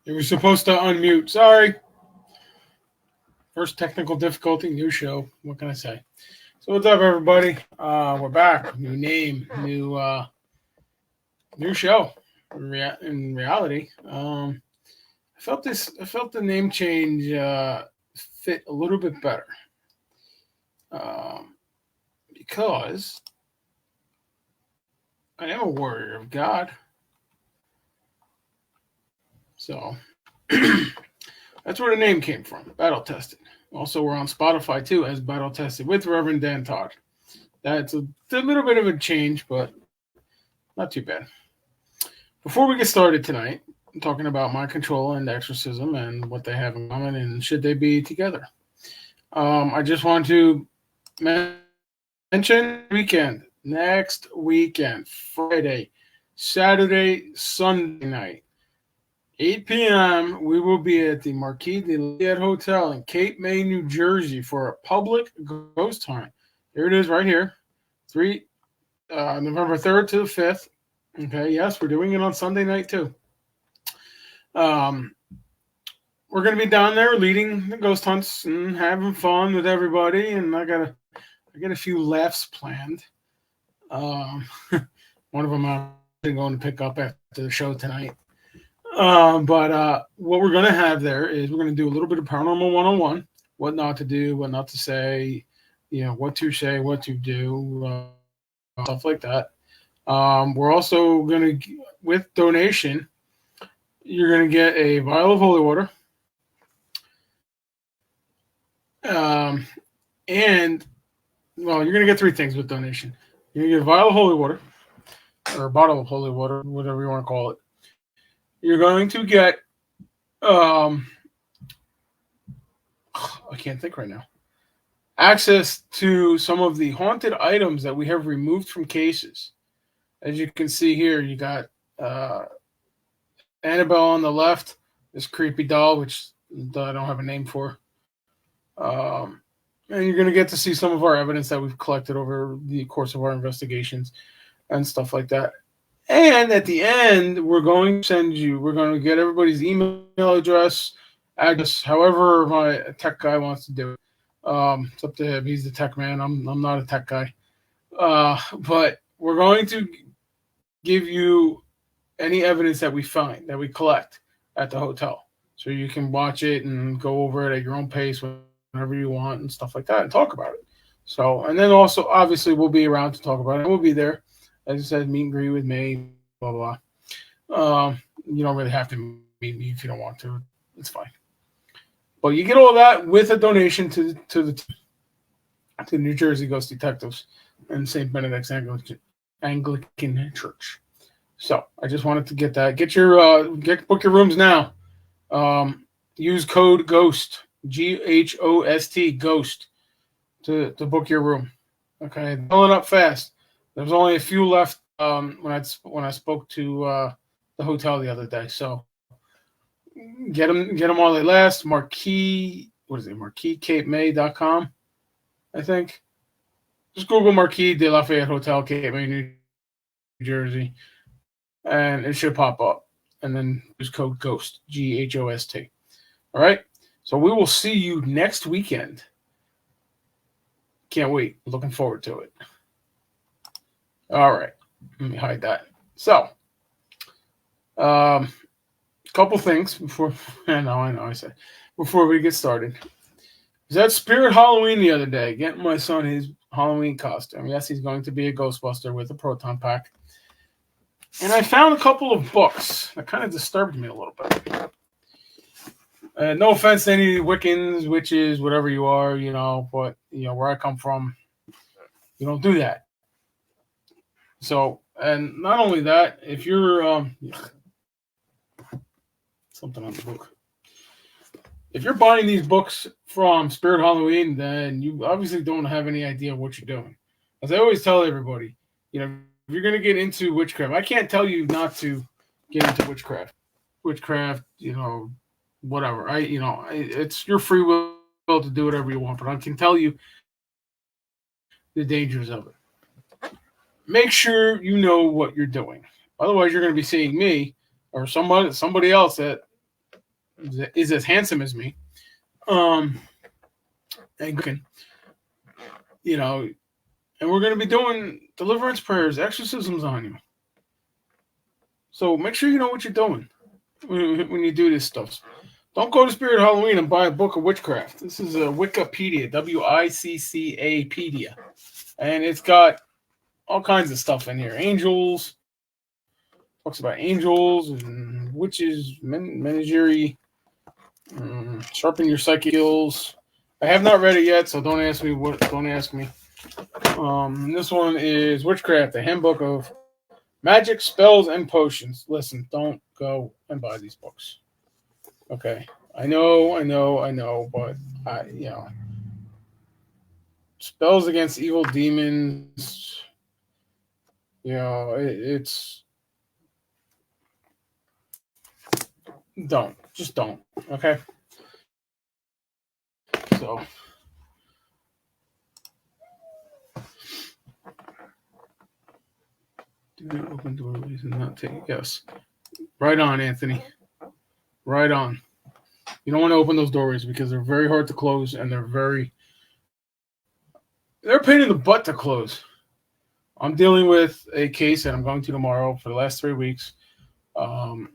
You were supposed to unmute. Sorry. First technical difficulty, new show. What can I say? So what's up, everybody? We're back. New name, new show. In reality, I felt the name change fit a little bit better because I am a warrior of God. So that's where the name came from, Battle Tested. Also, we're on Spotify too as Battle Tested with Reverend Dan Todd. That's a little bit of a change, but not too bad. Before we get started tonight, I'm talking about mind control and exorcism and what they have in common and should they be together. I just want to mention next weekend, Friday, Saturday, Sunday night. 8 p.m., we will be at the Marquis de Lafayette Hotel in Cape May, New Jersey for a public ghost hunt. Here it is right here. November 3rd to the 5th. Okay, yes, we're doing it on Sunday night too. We're going to be down there leading the ghost hunts and having fun with everybody, and I got a few laughs planned. One of them I'm going to pick up after the show tonight. But what we're going to have there is we're going to do a little bit of Paranormal 101, what not to do, what not to say, what to say, what to do, stuff like that. We're also going to, with donation, you're going to get a vial of holy water. And, you're going to get three things with donation. You're going to get a vial of holy water, or a bottle of holy water, whatever you want to call it. You're going to get, I can't think right now, access to some of the haunted items that we have removed from cases. As you can see here, you got Annabelle on the left, this creepy doll, which I don't have a name for. And you're going to get to see some of our evidence that we've collected over the course of our investigations and stuff like that. And at the end, we're going to get everybody's email address, however my tech guy wants to do it. It's up to him. He's the tech man. I'm not a tech guy. But we're going to give you any evidence that we find, that we collect at the hotel. So you can watch it and go over it at your own pace whenever you want and stuff like that and talk about it. So, and then also, obviously, we'll be around to talk about it. We'll be there. As I said, meet and greet with me, blah, blah. You don't really have to meet me if you don't want to. It's fine. But you get all that with a donation to New Jersey Ghost Detectives and St. Benedict's Anglican Church. So I just wanted to get that. Book your rooms now. Use code GHOST, GHOST, GHOST, to book your room. Okay, fill it up fast. There's only a few left when I spoke to the hotel the other day. So get them while they last. Marquis, what is it? MarquisCapeMay.com, I think. Just Google Marquis de Lafayette Hotel, Cape May, New Jersey, and it should pop up. And then use code GHOST, GHOST. All right. So we will see you next weekend. Can't wait. Looking forward to it. All right. Let me hide that. So, couple things before I know I said before we get started. Was that Spirit Halloween the other day, getting my son his Halloween costume. Yes, he's going to be a Ghostbuster with a proton pack. And I found a couple of books that kind of disturbed me a little bit. No offense to any Wiccans, witches, whatever you are, but where I come from, you don't do that. So, and not only that, if you're something on the book. If you're buying these books from Spirit Halloween, then you obviously don't have any idea what you're doing. As I always tell everybody, if you're going to get into witchcraft, I can't tell you not to get into witchcraft. Witchcraft, whatever. It's your free will to do whatever you want, but I can tell you the dangers of it. Make sure you know what you're doing. Otherwise, you're going to be seeing me or somebody else that is as handsome as me, and and we're going to be doing deliverance prayers, exorcisms on you. So make sure you know what you're doing when you do this stuff. Don't go to Spirit Halloween and buy a book of witchcraft. This is a Wikipedia, Wiccapedia, and it's got all kinds of stuff in here. Angels, talks about angels and witches, menagerie. Sharpen your psychic skills. I have not read it yet, so don't ask me. Don't ask me. This one is Witchcraft, the Handbook of Magic, Spells, and Potions. Listen, don't go and buy these books. Okay, I know, but spells against evil demons. It's just don't. Okay. So, do not open doorways and not take. Yes, right on, Anthony. Right on. You don't want to open those doorways because they're very hard to close and they're a pain in the butt to close. I'm dealing with a case that I'm going to tomorrow for the last 3 weeks of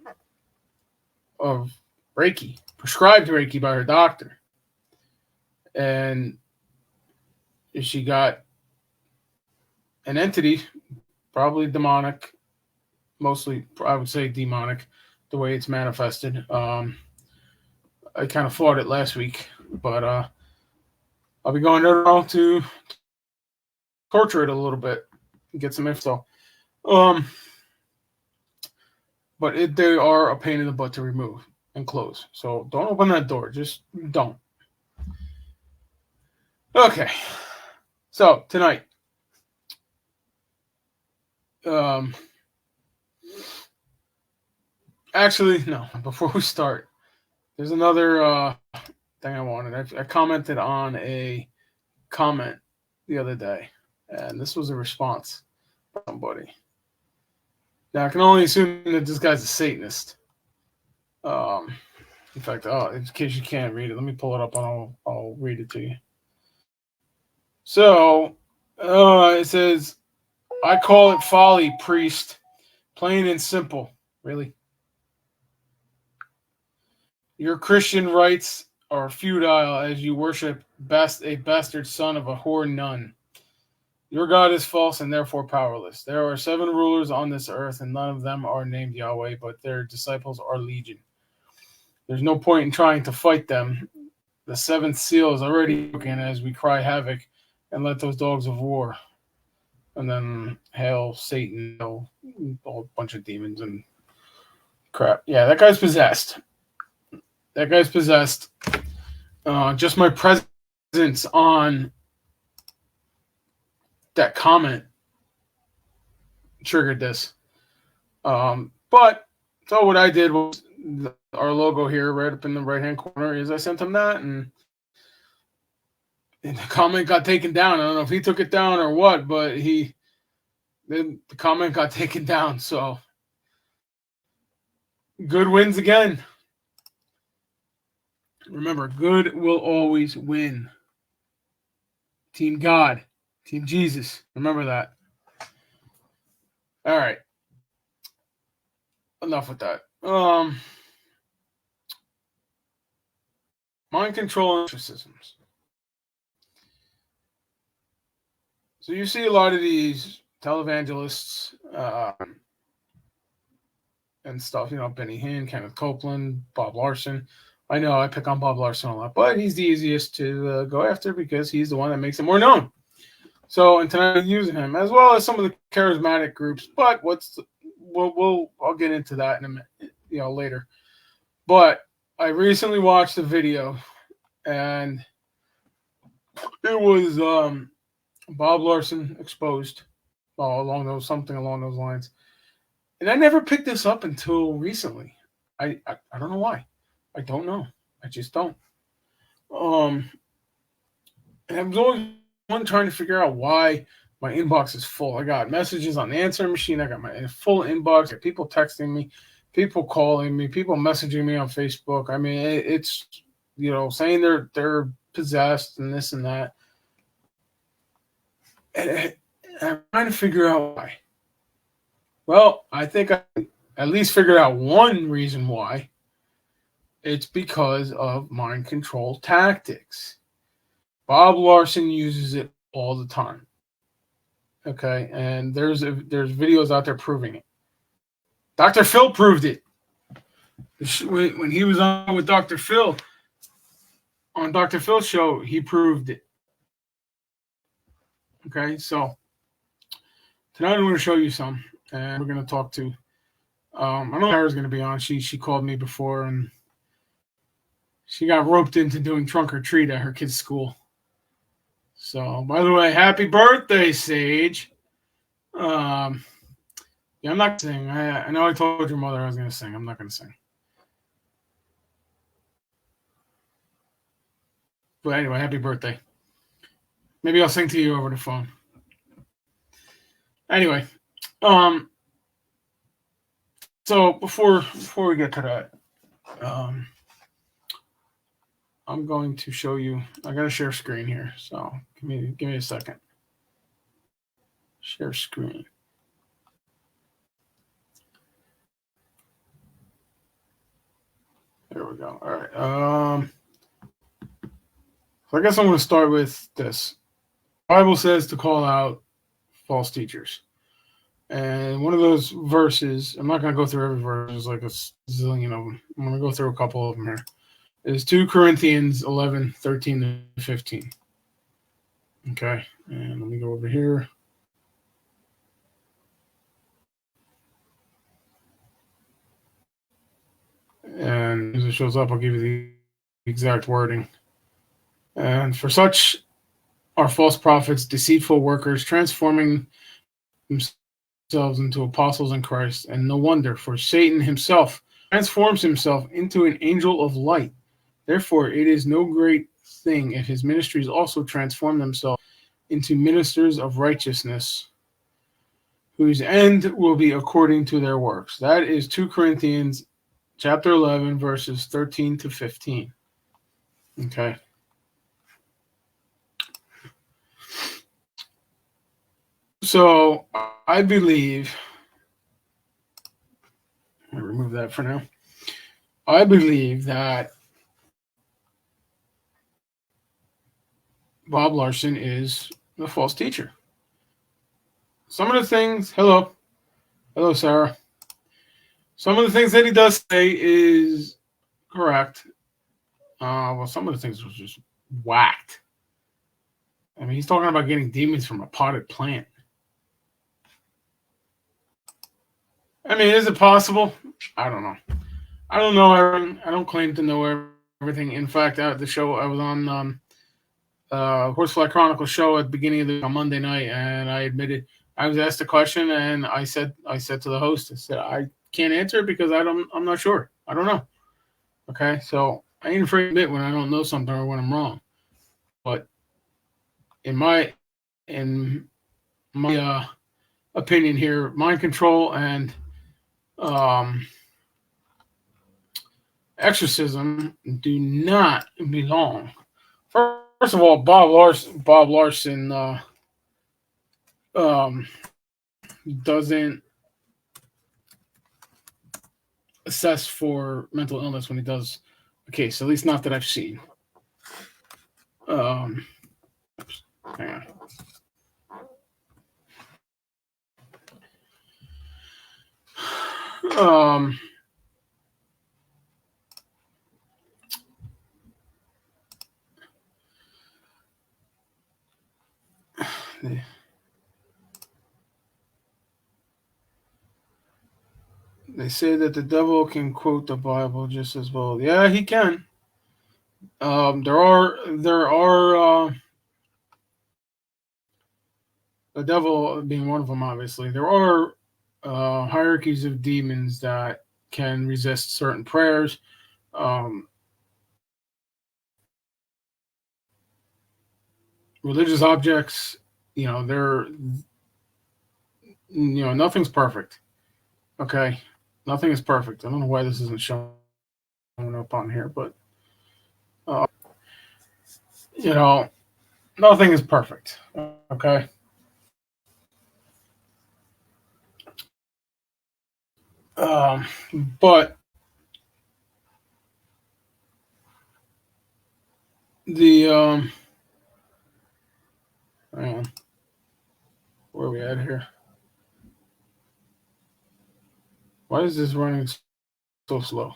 Reiki, prescribed Reiki by her doctor. And she got an entity, probably demonic, mostly, I would say demonic, the way it's manifested. I kind of fought it last week, but I'll be going there now to torture it a little bit, get some info. But they are a pain in the butt to remove and close. So don't open that door. Just don't. Okay. So tonight, actually, no. Before we start, there's another thing I wanted. I commented on a comment the other day, and this was a response from somebody. Now I can only assume that this guy's a Satanist. In fact, in case you can't read it, let me pull it up and I'll read it to you. So it says, "I call it folly, priest. Plain and simple. Really. Your Christian rites are futile as you worship a bastard son of a whore nun. Your God is false and therefore powerless. There are 7 rulers on this earth, and none of them are named Yahweh, but their disciples are legion. There's no point in trying to fight them. The 7th seal is already broken as we cry havoc and let those dogs of war." And then hail Satan, a bunch of demons and crap. Yeah, that guy's possessed. That guy's possessed. Just my presence on that comment triggered this. But so what I did was our logo here, right up in the right hand corner, is I sent him that, and the comment got taken down. I don't know if he took it down or what, but the comment got taken down. So good wins again. Remember, good will always win. Team God, Team Jesus. Remember that. All right. Enough with that. Mind control exorcisms. So you see a lot of these televangelists and stuff, Benny Hinn, Kenneth Copeland, Bob Larson. I know I pick on Bob Larson a lot, but he's the easiest to go after because he's the one that makes it more known. So, and tonight I'm using him as well as some of the charismatic groups. But I'll get into that in a minute, later. But I recently watched a video, and it was Bob Larson exposed, something along those lines. And I never picked this up until recently. I don't know why. I don't know. I just don't. And I was always trying to figure out why my inbox is full. I got messages on the answering machine. I got my full inbox. I got people texting me, people calling me, people messaging me on Facebook. I mean, it's saying they're possessed and this and that. And I'm trying to figure out why. Well, I think I at least figured out one reason why. It's because of mind control tactics. Bob Larson uses it all the time. Okay, and there's videos out there proving it. Dr. Phil proved it. When he was on with Dr. Phil, on Dr. Phil's show, he proved it. Okay, so tonight I'm going to show you some, and we're going to talk to. I know Tara's going to be on. She called me before, and she got roped into doing trunk or treat at her kid's school. So, by the way, happy birthday, Sage. I'm not singing. I know I told your mother I was going to sing. I'm not going to sing. But anyway, happy birthday. Maybe I'll sing to you over the phone. Anyway, so before we get to that, I'm going to show you. I got to share screen here, so give me a second. Share screen. There we go. All right. So I guess I'm going to start with this. The Bible says to call out false teachers. And one of those verses, I'm not going to go through every verse, there's like a zillion of them. I'm going to go through a couple of them here. Is 2 Corinthians 11, 13 to 15. Okay, and let me go over here. And as it shows up, I'll give you the exact wording. And for such are false prophets, deceitful workers, transforming themselves into apostles in Christ. And no wonder, for Satan himself transforms himself into an angel of light. Therefore, it is no great thing if his ministries also transform themselves into ministers of righteousness, whose end will be according to their works. That is 2 Corinthians chapter 11, verses 13 to 15. Okay. So I believe, I'll remove that for now. I believe that Bob Larson is a false teacher. Some of the things, hello, Sarah. Some of the things that he does say is correct. Well, some of the things was just whacked. I mean, he's talking about getting demons from a potted plant. I mean, is it possible? I don't know. I don't know everything. I don't claim to know everything. In fact, at the show I was on, Horsefly Chronicles show at the beginning of the on Monday night, and I admitted I was asked a question, and I said to the host, I said I can't answer it because I'm not sure. I don't know. Okay, so I ain't afraid to admit when I don't know something or when I'm wrong. But in my opinion here, mind control and um, exorcism do not belong. First of all, Bob Larson um, doesn't assess for mental illness when he does a case. At least not that I've seen. Um, hang on. Um, they say that the devil can quote the Bible just as well. Yeah, he can. There are the devil being one of them. Obviously, there are hierarchies of demons that can resist certain prayers. Um, Religious objects, they're nothing's perfect. Okay, nothing is perfect. I don't know why this isn't showing up on here, but uh, you know, nothing is perfect. Okay, um, but the hang on, where are we at here? Why is this running so slow?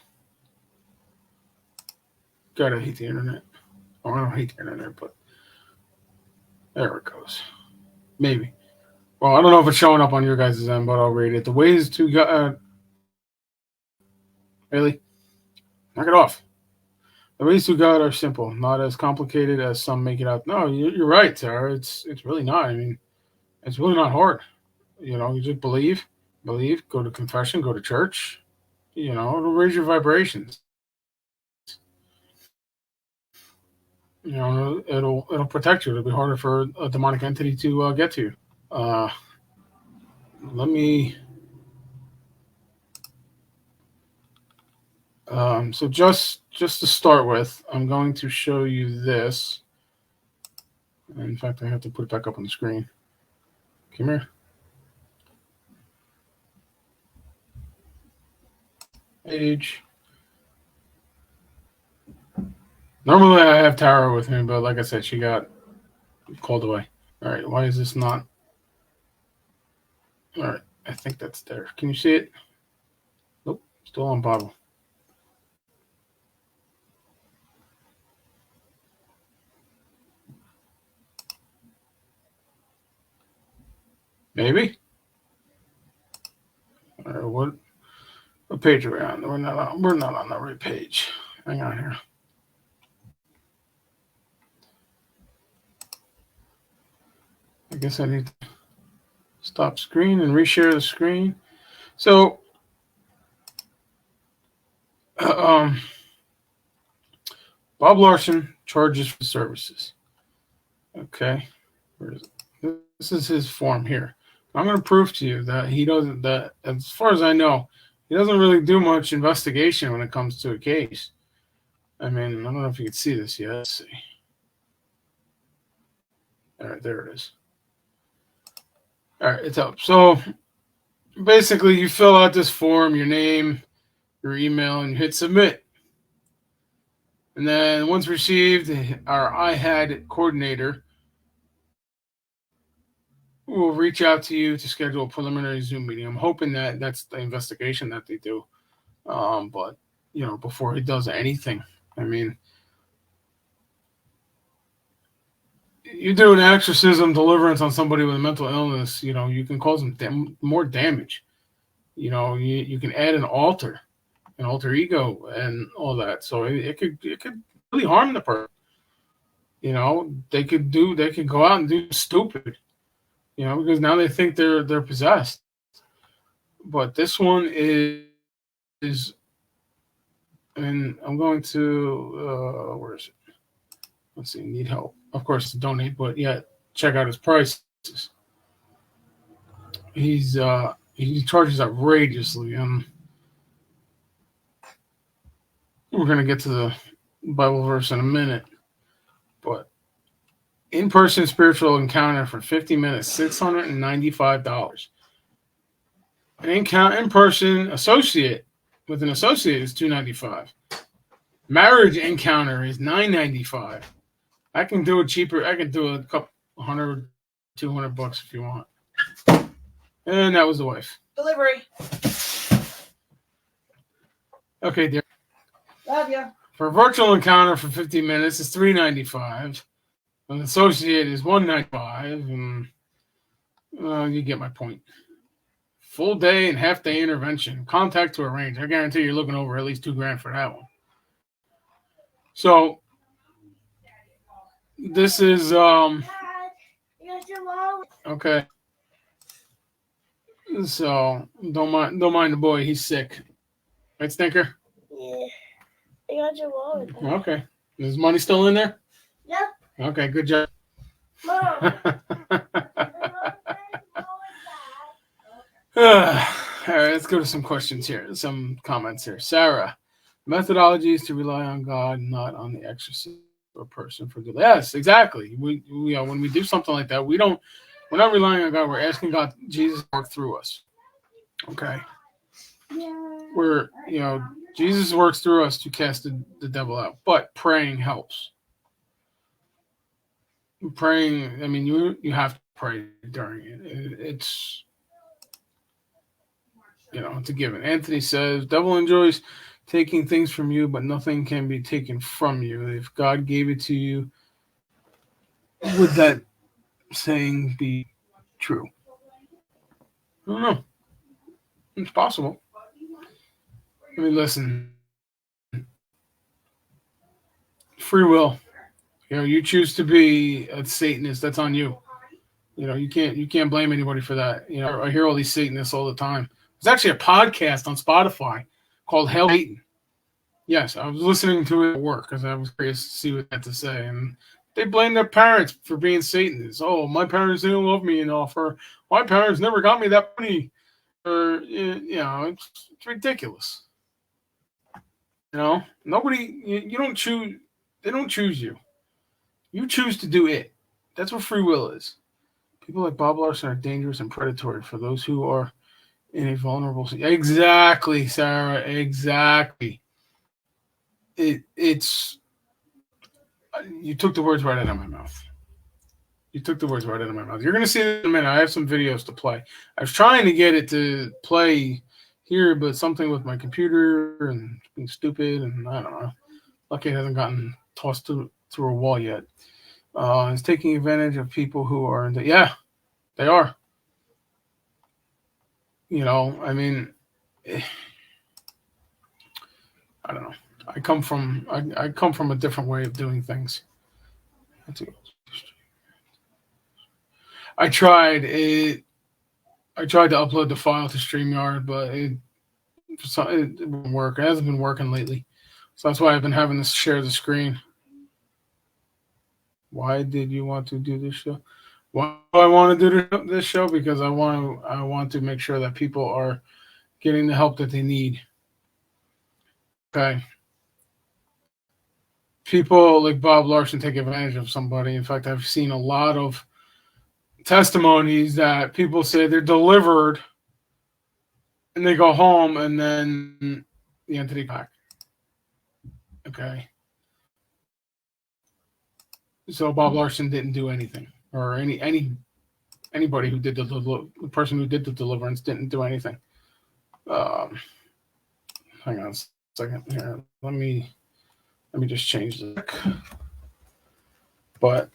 God, I hate the internet. Oh, I don't hate the internet, but there it goes. Maybe. Well, I don't know if it's showing up on your guys' end, but I'll read it. The ways to really knock it off. The ways to God are simple, not as complicated as some make it out. No, you're right, Sarah. It's really not. I mean, it's really not hard. You just believe, go to confession, go to church. It'll raise your vibrations. It'll protect you. It'll be harder for a demonic entity to get to you. Uh, Let me. So just to start with, I'm going to show you this. In fact, I have to put it back up on the screen. Come here. Page. Normally I have Tara with me, but like I said, she got called away. All right, why is this not? All right, I think that's there. Can you see it? Nope, still on bottle. Maybe. All right, what page are we on? We're not on the right page. Hang on here. I guess I need to stop screen and reshare the screen. So, um, Bob Larson charges for services. Okay, where is it? This is his form here. I'm going to prove to you that he doesn't. That as far as I know, he doesn't really do much investigation when it comes to a case. I mean, I don't know if you can see this yet. Let's see. All right, there it is. All right, it's up. So basically, you fill out this form, your name, your email, and you hit submit. And then once received, our IHAD coordinator will reach out to you to schedule a preliminary Zoom meeting. I'm hoping that that's the investigation that they do. But before he does anything, I mean, you do an exorcism deliverance on somebody with a mental illness, you can cause them more damage. You can add an altar. an alter ego, and all that. So it could really harm the person. They could go out and do stupid. Because now they think they're possessed. But this one is, and I'm going to where is it? Let's see, need help. Of course, to donate, but yeah, check out his prices. He charges outrageously, and we're gonna get to the Bible verse in a minute. But in-person spiritual encounter for 50 minutes, $695. An in-person associate with an associate is $295. Marriage encounter is $995. I can do it cheaper. I can do a couple $100, $200 if you want. And that was the wife. Delivery. Okay, dear. Love you. For a virtual encounter for 50 minutes, it's $395. An associate is $195, and you get my point. Full day and half day intervention. Contact to arrange. I guarantee you're looking over at least $2,000 for that one. So this is okay. So don't mind the boy. He's sick. Right, Stinker? Yeah. I got your wallet. Okay. Is money still in there? Yep. Okay, good job. Mom. All right, let's go to some questions here, some comments here. Sarah, methodology is to rely on God, not on the exorcist or person for good. Yes, exactly. We when we do something like that, we're not relying on God. We're asking God, Jesus, to work through us. Okay. Jesus works through us to cast the devil out, but praying helps. Praying, I mean, you have to pray during it. It's it's a given. Anthony says, devil enjoys taking things from you, but nothing can be taken from you. If God gave it to you, would that saying be true? I don't know. It's possible. I mean, listen. Free will. You choose to be a Satanist. That's on you. You can't blame anybody for that. I hear all these Satanists all the time. There's actually a podcast on Spotify called Hell Satan. Yes, I was listening to it at work because I was curious to see what they had to say. And they blame their parents for being Satanists. Oh, my parents didn't love me enough, or my parents never got me that money. Or, it's ridiculous. Nobody, you don't choose, they don't choose you. You choose to do it. That's what free will is. People like Bob Larson are dangerous and predatory for those who are in a vulnerable situation. Exactly, Sarah. Exactly. It's you took the words right out of my mouth. You're going to see it in a minute. I have some videos to play. I was trying to get it to play here, but something with my computer and being stupid, and I don't know. Lucky it hasn't gotten tossed through a wall yet. It's taking advantage of people who are yeah, they are. I mean, I don't know. I come from a different way of doing things. I tried to upload the file to StreamYard, but it didn't work. It hasn't been working lately, so that's why I've been having to share the screen. Why did you want to do this show? Why do I want to do this show? Because I want to make sure that people are getting the help that they need. Okay. People like Bob Larson take advantage of somebody. In fact, I've seen a lot of testimonies that people say they're delivered and they go home and then the entity back. Okay. So Bob Larson didn't do anything, or anybody who did the person who did the deliverance didn't do anything. Hang on a second here. Let me just change the. But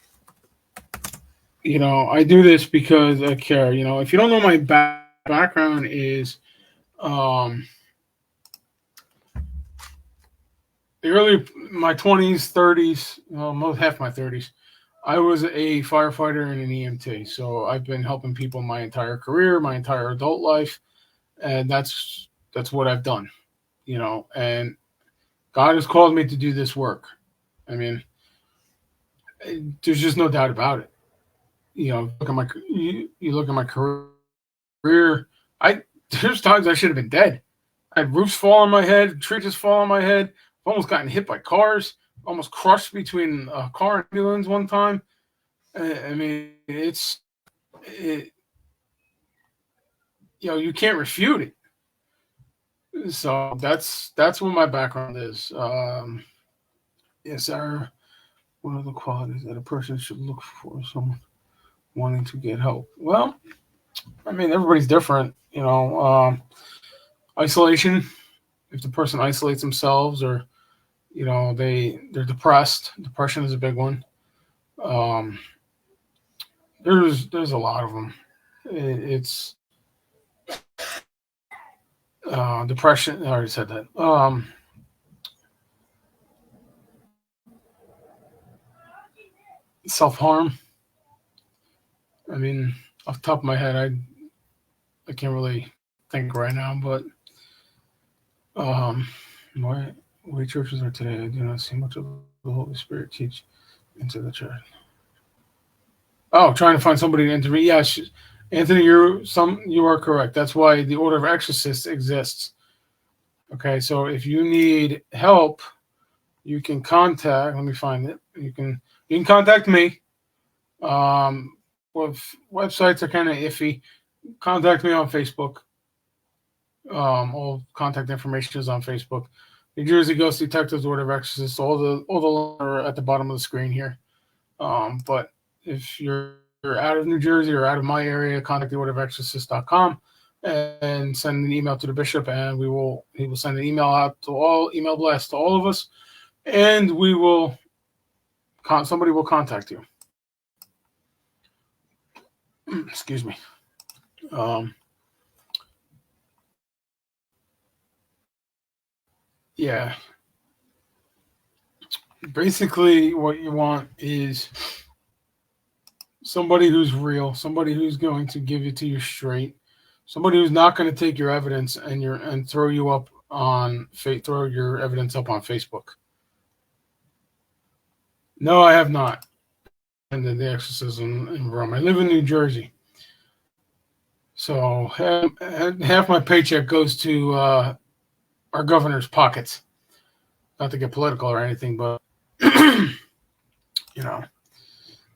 I do this because I care. If you don't know, my background is my 20s, 30s, well, most half my 30s, I was a firefighter and an EMT. So I've been helping people my entire career, my entire adult life, and that's what I've done, and God has called me to do this work. I mean, there's just no doubt about it. You look at my career. I there's times I should have been dead. I had roofs fall on my head, trees fall on my head. I've almost gotten hit by cars. Almost crushed between a car and ambulance one time. I mean, it, you can't refute it. So that's what my background is. Yes, sir. What are the qualities that a person should look for someone wanting to get help? Well, I mean, everybody's different. Isolation. If the person isolates themselves, or they're depressed. Depression is a big one. Um, there's a lot of them. It's depression. I already said that. Self harm. I mean, off the top of my head, I can't really think right now, but um, why way churches are today, I do not see much of the Holy Spirit teach into the church. Oh, trying to find somebody to intervene. Yes, Anthony, you are correct. That's why the Order of Exorcists exists. Okay, so if you need help, you can contact. Let me find it. You can contact me. With websites are kind of iffy. Contact me on Facebook. All contact information is on Facebook. New Jersey Ghost Detectives, Order of Exorcists. All the links are at the bottom of the screen here. But if you're out of New Jersey or out of my area, contact the orderofexorcist.com and send an email to the bishop, and he will send an email out to email blast to all of us, and somebody will contact you. Excuse me. Yeah. Basically, what you want is somebody who's real, somebody who's going to give it to you straight, somebody who's not going to take your evidence and throw your evidence up on Facebook. No, I have not ended the exorcism in Rome. I live in New Jersey, so half my paycheck goes to our governor's pockets. Not to get political or anything, but you know.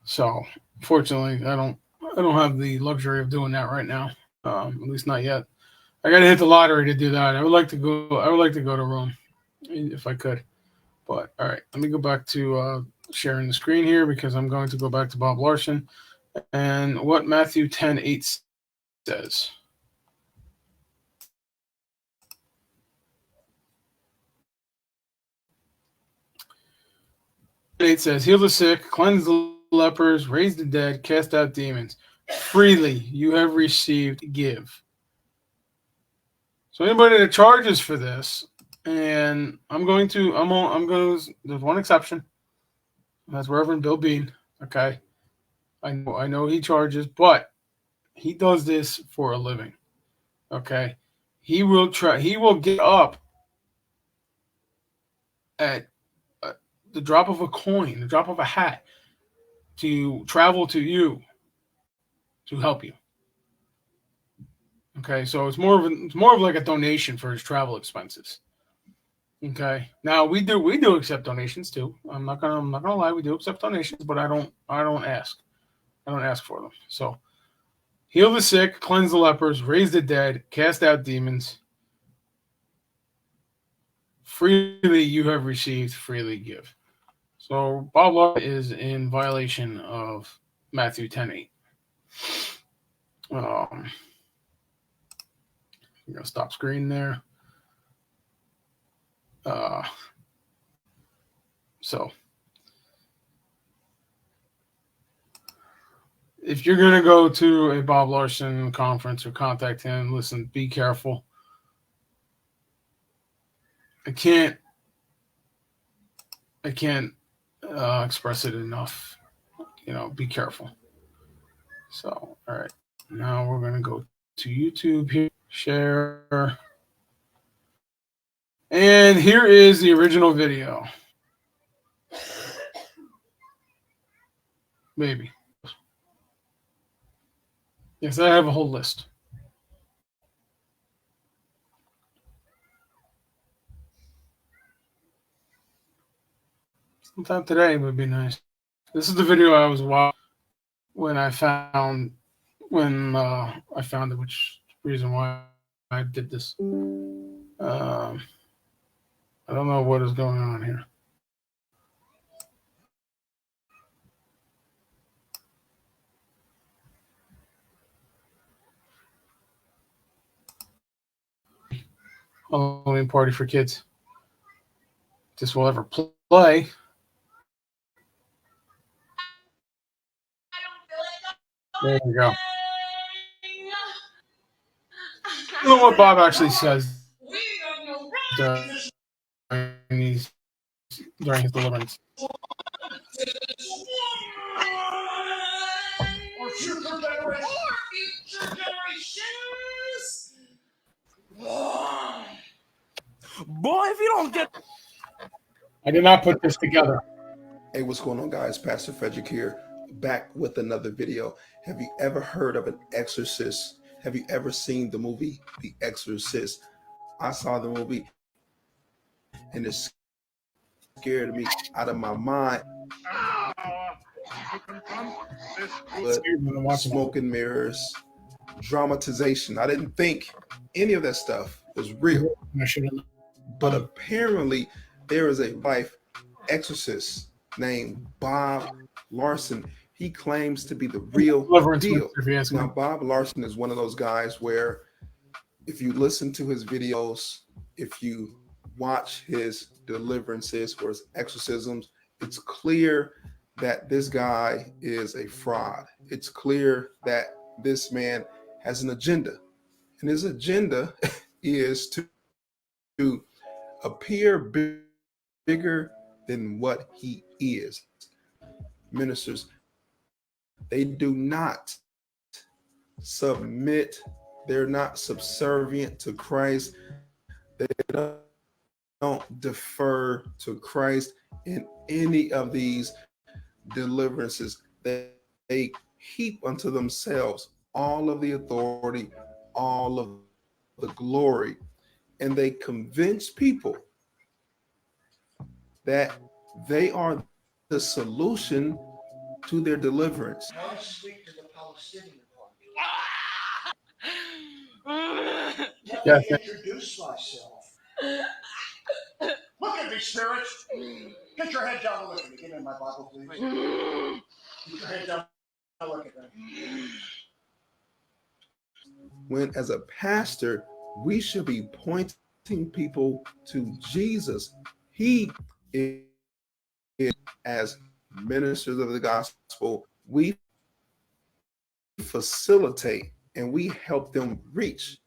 So fortunately, I don't have the luxury of doing that right now. At least not yet. I got to hit the lottery to do that. I would like to go. I would like to go to Rome if I could. But all right, let me go back to sharing the screen here because I'm going to go back to Bob Larson and what Matthew 10:8 says. It says, "Heal the sick, cleanse the lepers, raise the dead, cast out demons. Freely you have received, give." So anybody that charges for this, and there's one exception. That's Reverend Bill Bean. Okay, I know he charges, but he does this for a living. Okay, he will get up at the drop of a coin, the drop of a hat, to travel to you to help you. Okay, so it's more of like a donation for his travel expenses. Okay, now we do accept donations too. I'm not gonna lie, we do accept donations, but I don't ask for them. So heal the sick, cleanse the lepers, raise the dead, cast out demons. Freely you have received, freely give. So Bob Law is in violation of Matthew 10:8. I'm gonna stop screen there. Uh, so if you're gonna go to a Bob Larson conference or contact him, listen, be careful. I can't I can't express it enough. Be careful. So, all right. Now we're going to go to YouTube here, share. And here is the original video. Maybe. Yes, I have a whole list. Sometime today would be nice. This is the video I was watching when I found it, which reason why I did this. I don't know what is going on here. Halloween party for kids. This will ever play. There we go. You know what Bob actually says during his deliverance. Boy, if you don't get... I did not put this together. Hey, what's going on, guys? Pastor Frederick here, back with another video. Have you ever heard of an exorcist? Have you ever seen the movie The Exorcist? I saw the movie and it scared me out of my mind. But smoke and mirrors, dramatization. I didn't think any of that stuff was real. But apparently there is a life exorcist named Bob Larson. He claims to be the real deal. Now, Bob Larson is one of those guys where if you listen to his videos, if you watch his deliverances or his exorcisms, it's clear that this guy is a fraud. It's clear that this man has an agenda. And his agenda is to appear bigger than what he is. Ministers, they do not submit, they're not subservient to Christ. They don't defer to Christ in any of these deliverances. They heap unto themselves all of the authority, all of the glory, and they convince people that they are the solution to their deliverance. I want to speak to the Palestinian party. Let me introduce myself. Look at me, spirit. Get your head down and look at me. Give me my Bible, please. Get your head down and look at me. When, as a pastor, we should be pointing people to Jesus. He is, as ministers of the gospel, we facilitate and we help them reach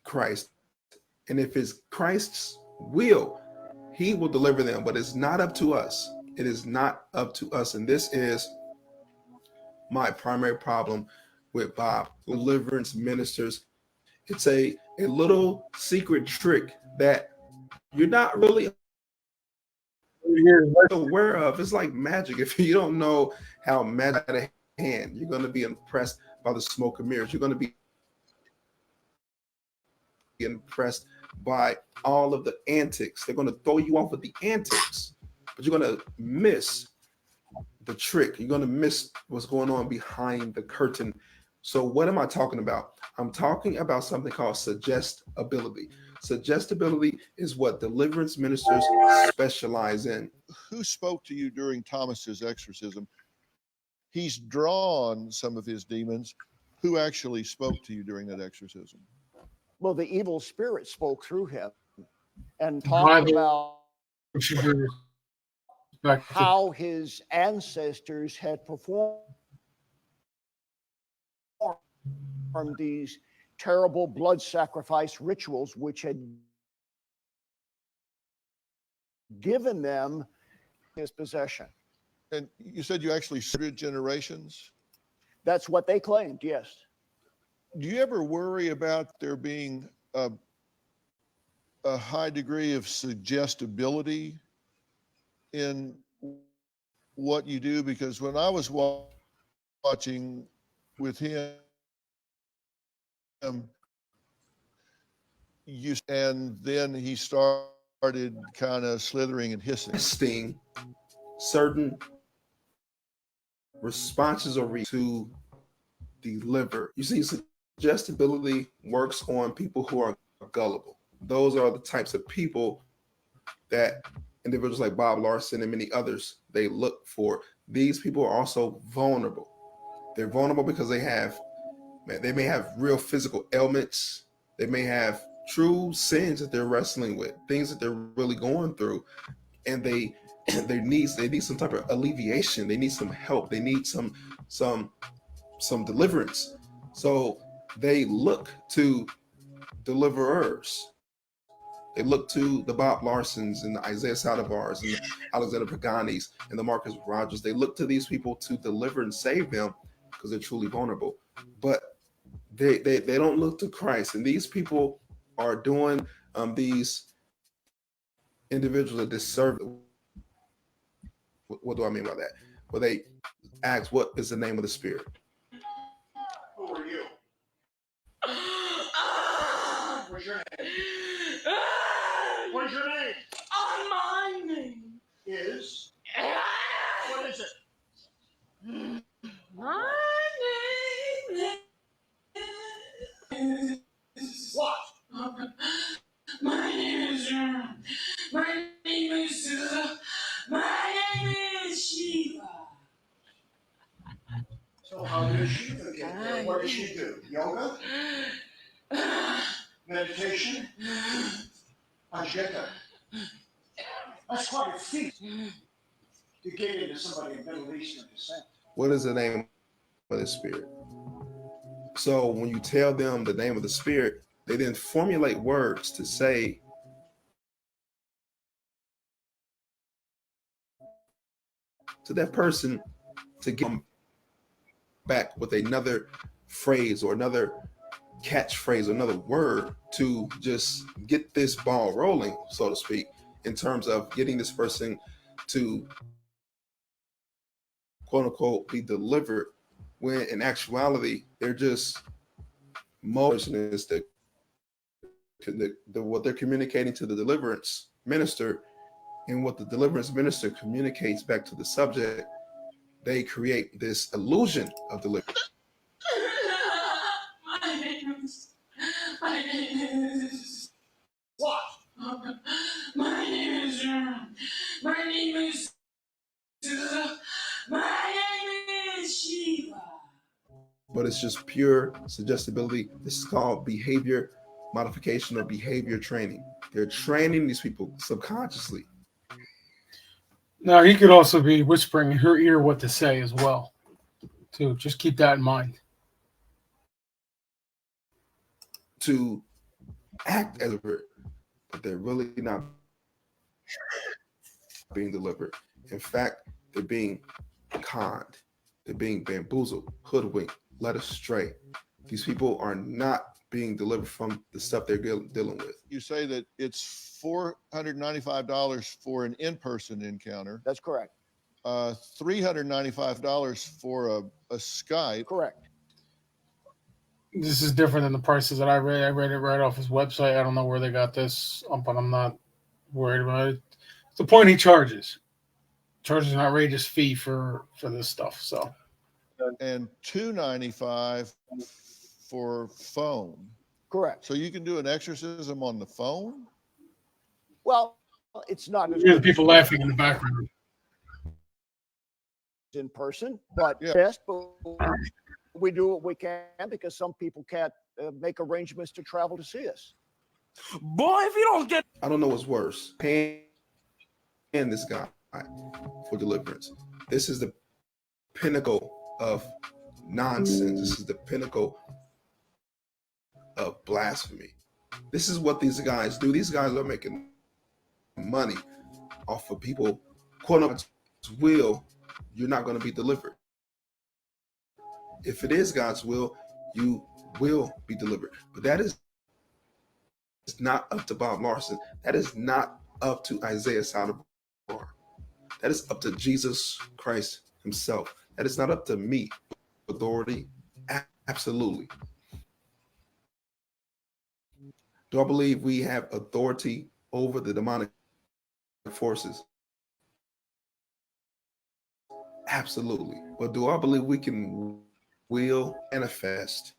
Christ. And if it's Christ's will, he will deliver them, but it's not up to us. It is not up to us. And this is my primary problem with Bob. Deliverance ministers, it's a little secret trick that you're not really aware of. It's like magic. If you don't know how magic at a hand, you're going to be impressed by the smoke and mirrors. You're going to be impressed by all of the antics. They're going to throw you off with the antics, but you're going to miss the trick. You're going to miss what's going on behind the curtain. So what am I talking about? I'm talking about something called suggestibility. Suggestibility is what deliverance ministers specialize in. Who spoke to you during Thomas's exorcism? He's drawn some of his demons. Who actually spoke to you during that exorcism? Well, the evil spirit spoke through him and talked about how his ancestors had performed these terrible blood sacrifice rituals, which had given them his possession. And you said you actually started generations. That's what they claimed, yes. Do you ever worry about there being a high degree of suggestibility in what you do? Because when I was watching with him, and then he started kind of slithering and hissing. Testing certain responses or to deliver. You see, suggestibility works on people who are gullible. Those are the types of people that individuals like Bob Larson and many others they look for. These people are also vulnerable. They're vulnerable because they may have real physical ailments. They may have true sins that they're wrestling with, things that they're really going through, and they need some type of alleviation. They need some help. They need some deliverance. So they look to deliverers. They look to the Bob Larsons and the Isaiah Saldivar's and the Alexander Paganis and the Marcus Rogers. They look to these people to deliver and save them because they're truly vulnerable. But they don't look to Christ. And these people are doing these individuals a disservice. What do I mean by that? Well, they ask, what is the name of the spirit? Who are you? What's your name? What is your name? My name. Is? What is it? My name is. What? My name is. My name is. My name is Shiva. So how does she get there? What does she do? Yoga? Meditation? Ajita? That's quite a feat to get into somebody of Middle Eastern descent. What is the name of the spirit? So when you tell them the name of the spirit, they then formulate words to say to that person to get them back with another phrase or another catchphrase or another word to just get this ball rolling, so to speak, in terms of getting this person to quote unquote be delivered, when in actuality they're just motionist that what they're communicating to the deliverance minister and what the deliverance minister communicates back to the subject. They create this illusion of deliverance. My name is. My name is. What? My name is. My name is. My name is Shiva. But it's just pure suggestibility. This is called behavior modification or behavior training. They're training these people subconsciously. Now, he could also be whispering in her ear what to say as well, too. Just keep that in mind. To act as a bird, but they're really not being delivered. In fact, they're being conned. They're being bamboozled, hoodwinked, led astray. These people are not being delivered from the stuff they're dealing with. You say that it's $495 for an in-person encounter. That's correct. $395 for a Skype. Correct. This is different than the prices that I read. I read it right off his website. I don't know where they got this, but I'm not worried about it. It's the point he charges an outrageous fee for this stuff. So, and $295 for phone. Correct. So you can do an exorcism on the phone? Well, it's not as hear the good as people laughing in the background. in person, but Yeah. best. But we do what we can because some people can't make arrangements to travel to see us. Boy, if you don't get. I don't know what's worse, paying this guy for deliverance. This is the pinnacle of nonsense. This is the pinnacle of blasphemy. This is what these guys do. These guys are making money off of people quote unquote will, you're not going to be delivered. If it is God's will, you will be delivered. But that is not up to Bob Larson. That is not up to Isaiah Saldivar. That is up to Jesus Christ himself. That is not up to me. Authority, absolutely. Do I believe we have authority over the demonic forces? Absolutely. But do I believe we can will manifest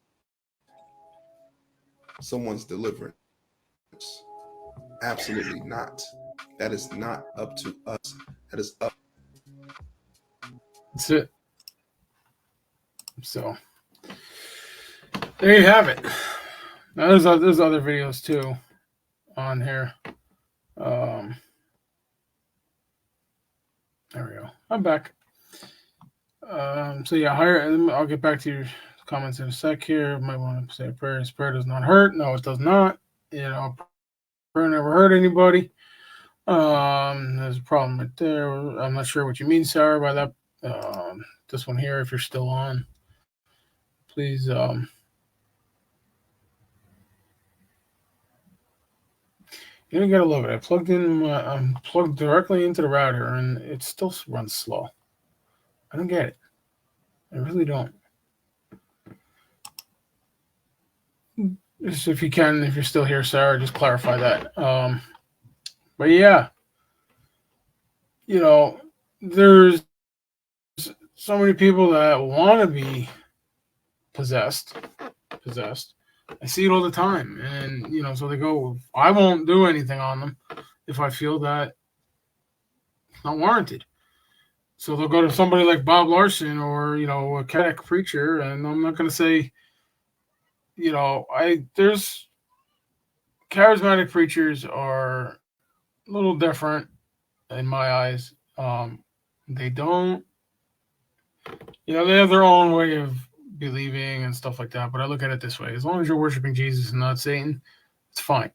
someone's deliverance? Absolutely not. That is not up to us. That is up. That's it. So there you have it. Now there's other videos too on here. There we go. I'm back. So yeah, I'll get back to your comments in a sec here. Might want to say a prayer. His prayer does not hurt. No, it does not. You know, prayer never hurt anybody. There's a problem right there. I'm not sure what you mean, Sarah, by that. This one here, if you're still on, please. You gotta love it. I'm plugged directly into the router, and it still runs slow. I don't get it. I really don't. Just if you can, if you're still here, Sarah, just clarify that. But yeah, you know, there's so many people that want to be possessed. I see it all the time, and you know, so they go. I won't do anything on them if I feel that it's not warranted. So they'll go to somebody like Bob Larson or you know a Catholic preacher, and I'm not going to say, you know, there's charismatic preachers are a little different in my eyes. They don't, you know, they have their own way of believing and stuff like that. But I look at it this way: as long as you're worshiping Jesus and not Satan, it's fine,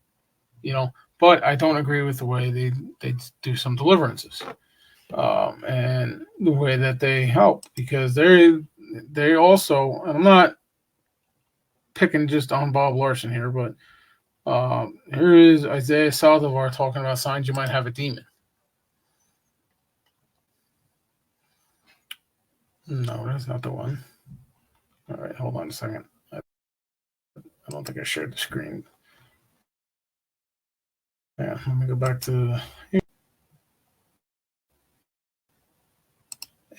you know. But I don't agree with the way they do some deliverances, and the way that they help, because they also, and I'm not picking just on Bob Larson here, but here is Isaiah Saldivar talking about signs you might have a demon. No, that's not the one. All right, hold on a second. I don't think I shared the screen. Yeah, let me go back to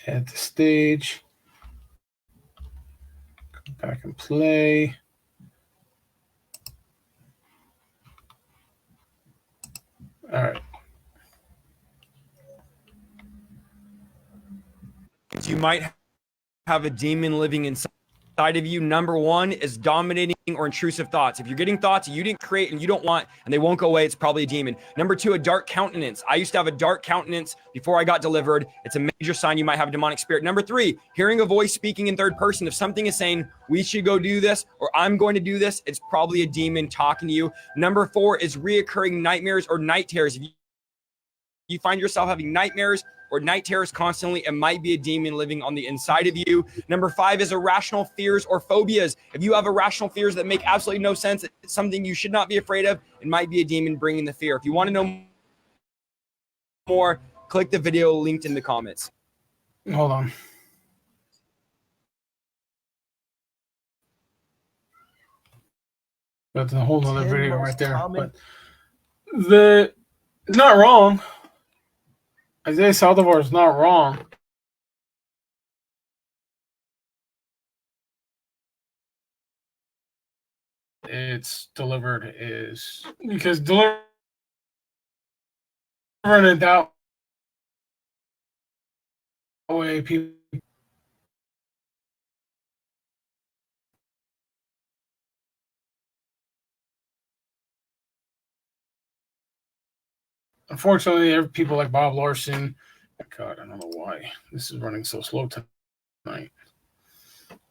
add the stage. Go back and play. All right. You might have a demon living inside of you. Number one is dominating or intrusive thoughts. If you're getting thoughts you didn't create and you don't want and they won't go away, it's probably a demon. Number two, a dark countenance. I used to have a dark countenance before I got delivered. It's a major sign you might have a demonic spirit. Number three, hearing a voice speaking in third person. If something is saying we should go do this or I'm going to do this, it's probably a demon talking to you. Number four is reoccurring nightmares or night terrors. If you find yourself having nightmares or night terrors constantly, it might be a demon living on the inside of you. Number five is irrational fears or phobias. If you have irrational fears that make absolutely no sense, it's something you should not be afraid of. It might be a demon bringing the fear. If you want to know more, click the video linked in the comments. Hold on. That's a whole other video right there. But it's not wrong. Isaiah Saldivar is not wrong. It's delivered is because delivering a doubt way people. Unfortunately, people like Bob Larson. God, I don't know why this is running so slow tonight.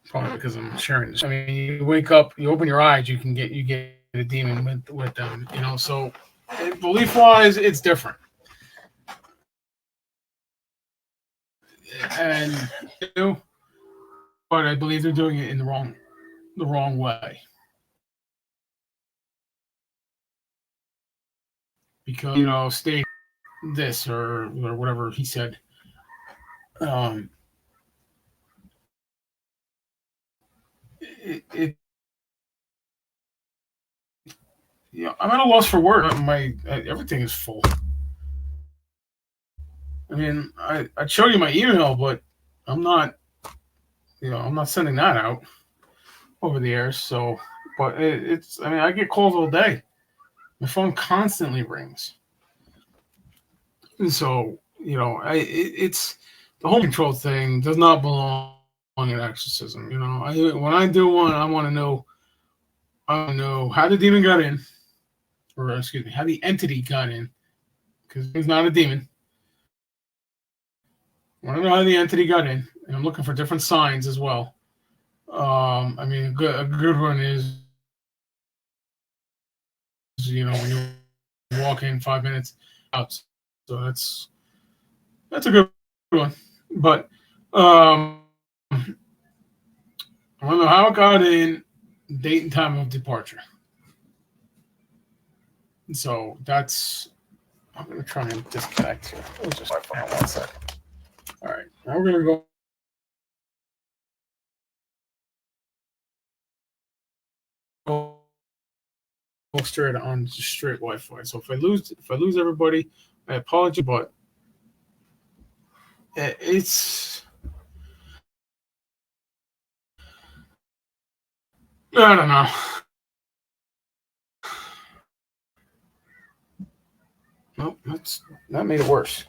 Probably because I'm sharing this. I mean, you wake up, you open your eyes, you get a demon with them, you know. So belief wise, it's different. and but I believe they're doing it in the wrong way. Because state this or whatever he said. Um, it I'm at a loss for words. My everything is full. I mean, I'd show you my email, but I'm not, I'm not sending that out over the air. So, but it's, I mean, I get calls all day. My phone constantly rings, and so it's the home control thing does not belong in exorcism. When I do one, I want to know, how the demon got in, or excuse me, how the entity got in, because it's not a demon. I want to know how the entity got in, and I'm looking for different signs as well. I mean, a good one is, when you walk in 5 minutes out. So that's a good one. But I want to know how it got in, date and time of departure. And so I'm going to try and disconnect here. Let me just Wi-Fi on 1 second. All right, now we're going to go straight on straight Wi-Fi. So if I lose everybody, I apologize, but it's I don't know. Nope, that made it worse.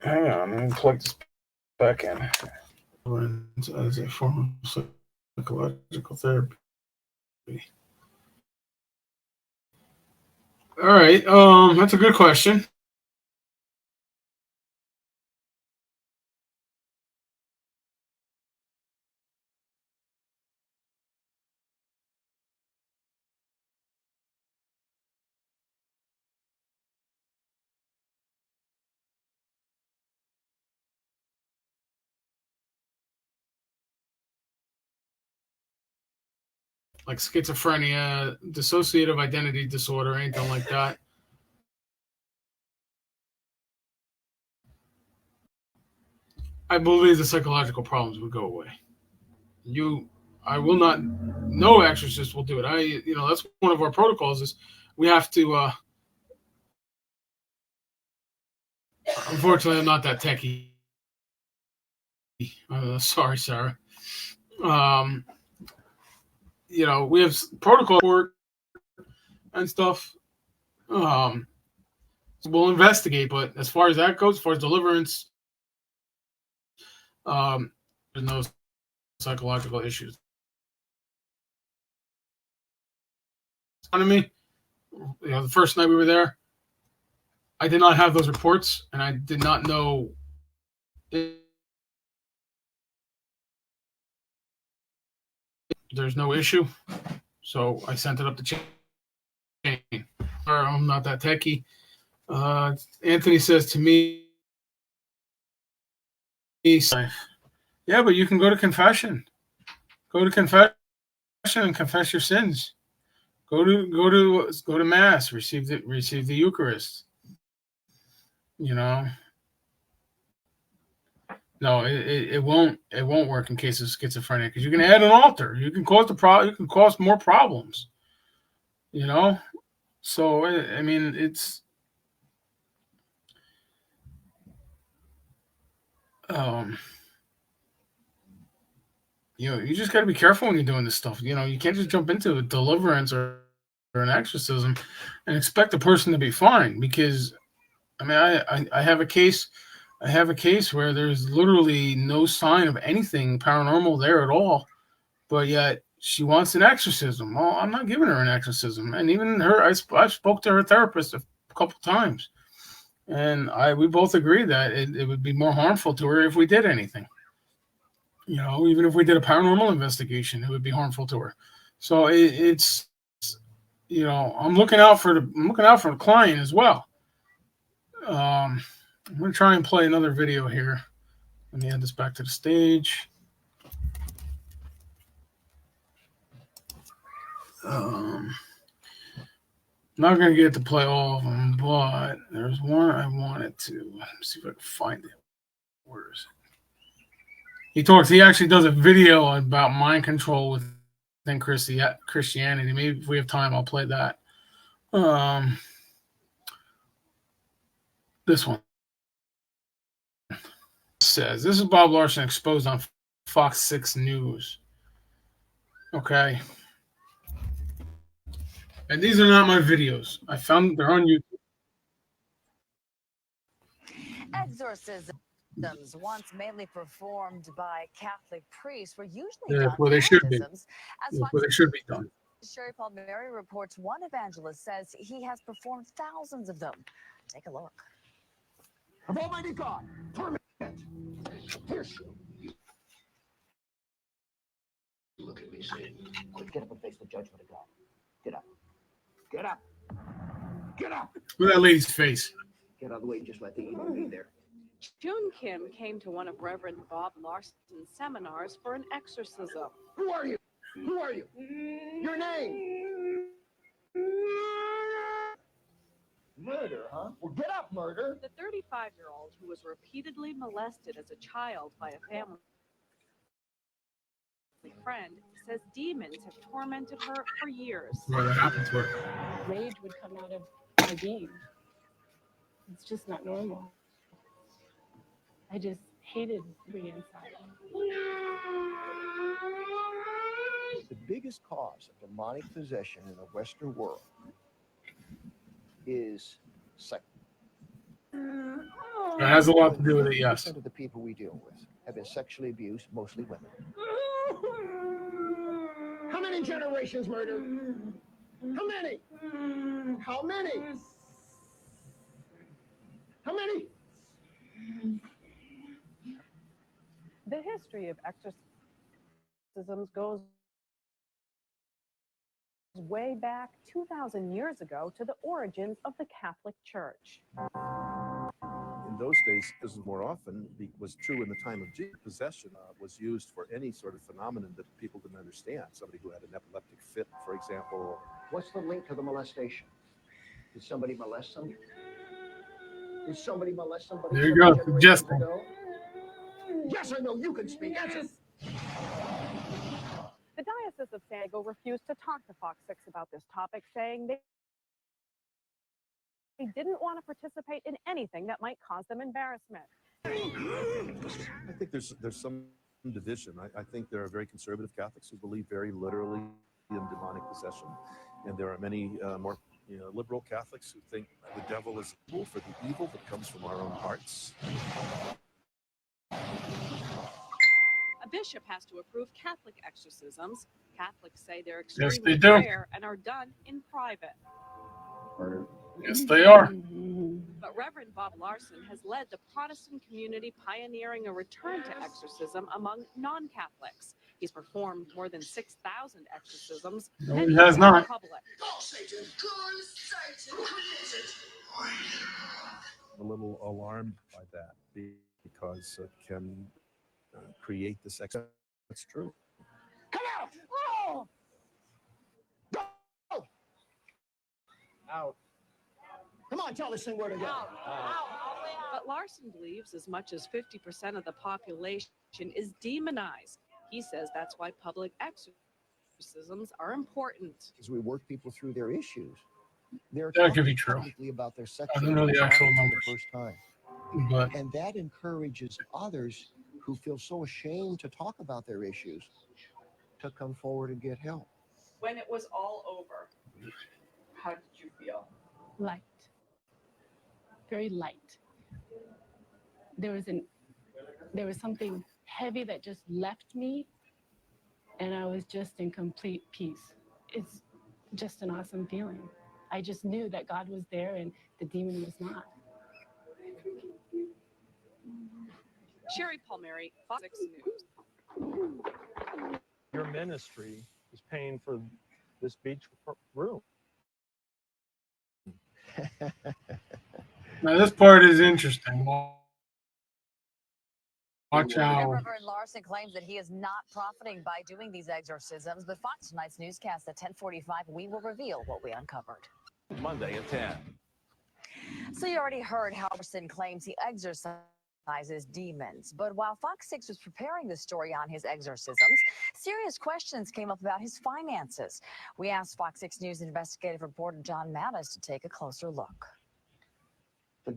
Hang on, let me plug this back in. As a form of psychological therapy. All right, that's a good question. Like schizophrenia, dissociative identity disorder, anything like that. I believe the psychological problems would go away. I will not. No exorcist will do it. That's one of our protocols. Is we have to. Unfortunately, I'm not that techie. Sorry, Sarah. We have protocol work and stuff. We'll investigate, but as far as that goes, as far as deliverance, there's no psychological issues. On me, the first night we were there, I did not have those reports, and I did not know. There's no issue, so I sent it up the chain. I'm not that techie. Anthony says to me, yeah, but you can go to confession. Go to confession and confess your sins. Go to mass. Receive the Eucharist. No, it won't work in case of schizophrenia because you can add an altar. You can cause You can cause more problems. So I mean it's. You just got to be careful when you're doing this stuff. You can't just jump into a deliverance or an exorcism and expect the person to be fine because, I mean, I have a case. I have a case where there's literally no sign of anything paranormal there at all, but yet she wants an exorcism. Well, I'm not giving her an exorcism, and even her, I spoke to her therapist a couple times, And we both agree that it would be more harmful to her if we did anything. Even if we did a paranormal investigation, it would be harmful to her. So it's I'm looking out for the client as well. I'm gonna try and play another video here. Let me add this back to the stage. Not gonna get to play all of them, but there's one I wanted to. Let me see if I can find it. Where is it? He actually does a video about mind control within Christianity. Maybe if we have time, I'll play that. This one says, this is Bob Larson exposed on Fox 6 News. Okay. And these are not my videos. I found they're on YouTube. Exorcisms, once mainly performed by Catholic priests, were usually done Where they should be. As Where they should be done. Sherry Palmieri reports one evangelist says he has performed thousands of them. Take a look. Of Almighty God, torment, pierce you. Look at me, Satan. Quick, get up and face the judgment of God. Get up. Get up. Get up. Look at that lady's face. Get out of the way and just let the evil be there. June Kim came to one of Reverend Bob Larson's seminars for an exorcism. Who are you? Who are you? Your name? Murder, huh? Well, get up, murder. The 35-year-old who was repeatedly molested as a child by a family friend says demons have tormented her for years. What happened to her? Rage would come out of my being. It's just not normal. I just hated being inside. The biggest cause of demonic possession in the Western world is sex. It has a lot to do with it, yes. 50% of the people we deal with have been sexually abused, mostly women. How many generations murdered? How many? How many? How many? The history of exorcisms goes way back 2,000 years ago to the origins of the Catholic Church. In those days, this was more often was true in the time of Jesus. Possession was used for any sort of phenomenon that people didn't understand. Somebody who had an epileptic fit, for example. What's the link to the molestation? Did somebody molest somebody? Did somebody molest somebody? There you go, suggesting. Yes or no, you can speak. Answer. The Diocese of San Diego refused to talk to Fox 6 about this topic, saying they didn't want to participate in anything that might cause them embarrassment. I think there's some division. I think there are very conservative Catholics who believe very literally in demonic possession, and there are many more liberal Catholics who think the devil is evil for the evil that comes from our own hearts. A bishop has to approve Catholic exorcisms. Catholics say they're Yes, extremely they do. rare and are done in private. Yes, they are. But Reverend Bob Larson has led the Protestant community pioneering a return to exorcism among non-Catholics. He's performed more than 6,000 exorcisms. No, and he has in not. Public. Go, Satan! Go, Satan! I'm a little alarmed by that because it can create this. That's true. Come out! Oh! Go! Out. Come on, tell this thing where to go. But Larson believes as much as 50% of the population is demonized. He says that's why public exorcisms are important. As we work people through their issues, they're That could talking be true. publicly about their I sexual don't know the actual for the numbers, first time. but And that encourages others who feel so ashamed to talk about their issues to come forward and get help. When it was all over, how did you feel? Light. Very light. There was something heavy that just left me, and I was just in complete peace. It's just an awesome feeling. I just knew that God was there and the demon was not. Sherry Palmieri, Fox 6 News. Your ministry is paying for this beach room. Now this part is interesting. Watch out. Reverend Larson claims that he is not profiting by doing these exorcisms, but Fox Tonight's newscast at 10:45, we will reveal what we uncovered. Monday at 10. So you already heard how Larson claims he exorcises demons. But while Fox 6 was preparing the story on his exorcisms, serious questions came up about his finances. We asked Fox 6 News investigative reporter John Mattis to take a closer look.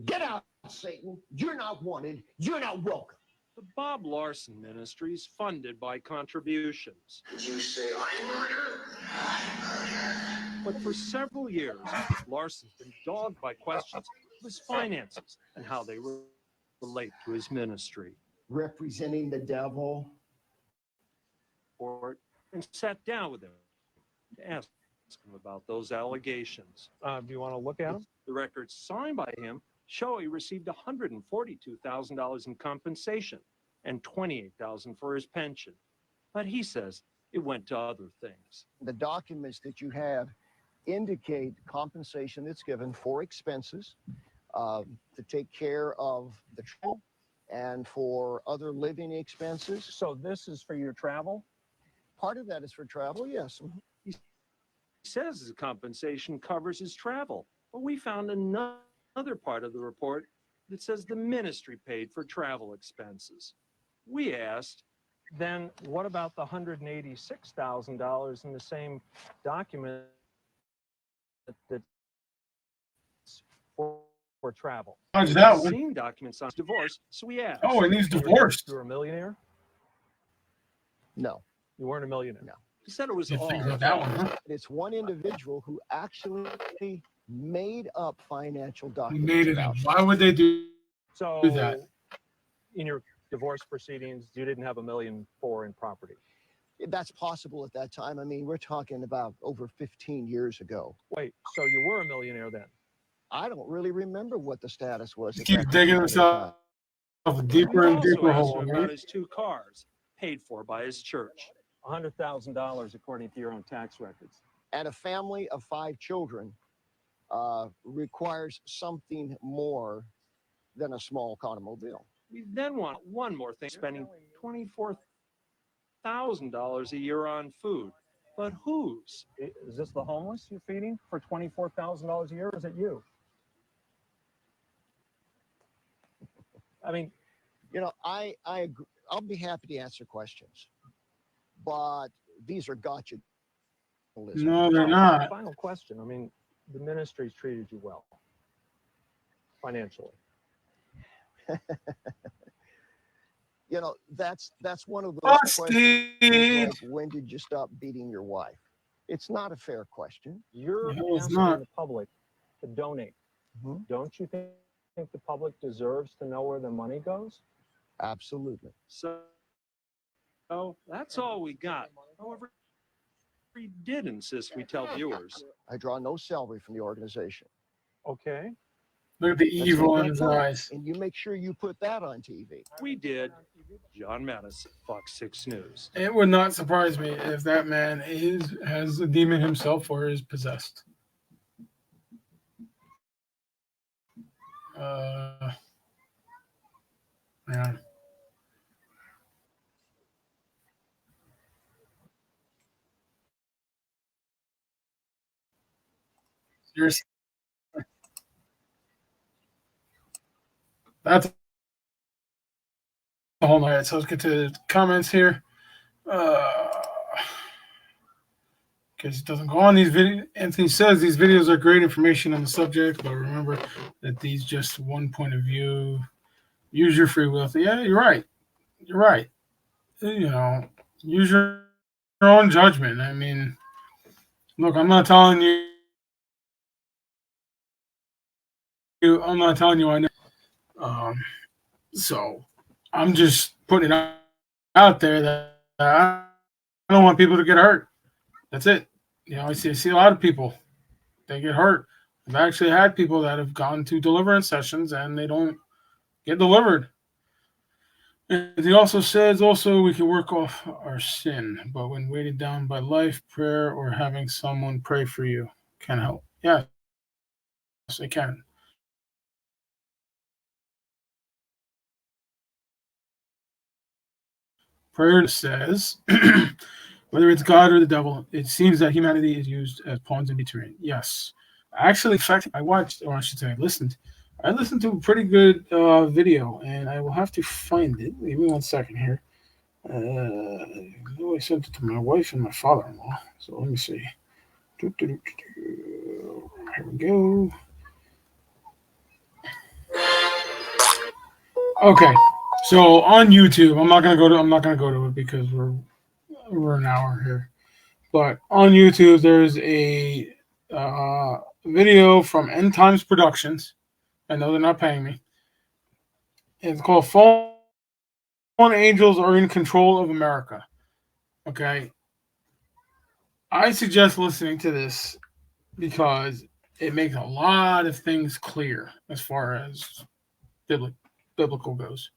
Get out, Satan. You're not wanted. You're not welcome. The Bob Larson Ministry is funded by contributions. Did you say I murder? But for several years, Larson's been dogged by questions of his finances and how they relate to his ministry. Representing the devil. And sat down with him to ask him about those allegations. Do you want to look at them? The records signed by him show he received $142,000 in compensation and $28,000 for his pension. But he says it went to other things. The documents that you have indicate compensation that's given for expenses to take care of the travel and for other living expenses. So this is for your travel? Part of that is for travel, yes. He says his compensation covers his travel, but we found another part of the report that says the ministry paid for travel expenses. We asked, Then what about the $186,000 in the same document that's for travel? How's that one? Seen documents on his divorce, so we asked. Oh, and he's divorced. You were a millionaire? No. You weren't a millionaire? No. He said it was You all. think about that one, huh? It's one individual who actually made up financial He documents. made it up. Why would they do So that? in your divorce proceedings, you didn't have $1.4 million in property? That's possible at that time. I mean, we're talking about over 15 years ago. Wait, so you were a millionaire then? I don't really remember what the status was. He keeps digging himself a deeper and We also deeper asked hole. him Right? about his 2 cars, paid for by his church. $100,000 according to your own tax records. And a family of 5 children requires something more than a small automobile. We then want one more thing, spending $24,000 a year on food. But whose? Is this the homeless you're feeding for $24,000 a year, or is it you? I mean, You know, I agree. I'll be happy to answer questions, but these are gotcha. No, they're not. Final question. I mean, the ministry's treated you well financially. You know, that's one of those Busted. questions like, when did you stop beating your wife? It's not a fair question. You're No, it's asking not. the public to donate. Don't you think the public deserves to know where the money goes? Absolutely. So that's all we got. However, he did insist we tell viewers. I draw no salary from the organization. Okay. Look at the That's evil what in I his do. eyes. And you make sure you put that on TV. We did. John Mattis, Fox 6 News. It would not surprise me if that man has a demon himself or is possessed. Yeah. Seriously. That's the whole night. So let's get to the comments here. Because it doesn't go on these videos. Anthony says these videos are great information on the subject, but remember that these just one point of view. Use your free will. Yeah, you're right. You're right. You know, use your own judgment. I mean, look, I'm not telling you. I'm not telling you I know. So I'm just putting it out there that I don't want people to get hurt. That's it. You know, I see a lot of people, they get hurt. I've actually had people that have gone to deliverance sessions and they don't get delivered. And he also says, we can work off our sin, but when weighted down by life, prayer, or having someone pray for you can help. Yes, it can. Prayer says, whether it's God or the devil, it seems that humanity is used as pawns in between. Yes. Actually, in fact, I watched, or I should say, I listened. I listened to a pretty good video, and I will have to find it. Give me 1 second here. I sent it to my wife and my father-in-law. So let me see. Here we go. Okay. So on YouTube, I'm not gonna go to it because we're an hour here. But on YouTube, there's a video from End Times Productions. I know they're not paying me. It's called "Fallen Angels Are in Control of America." Okay, I suggest listening to this because it makes a lot of things clear as far as biblical goes,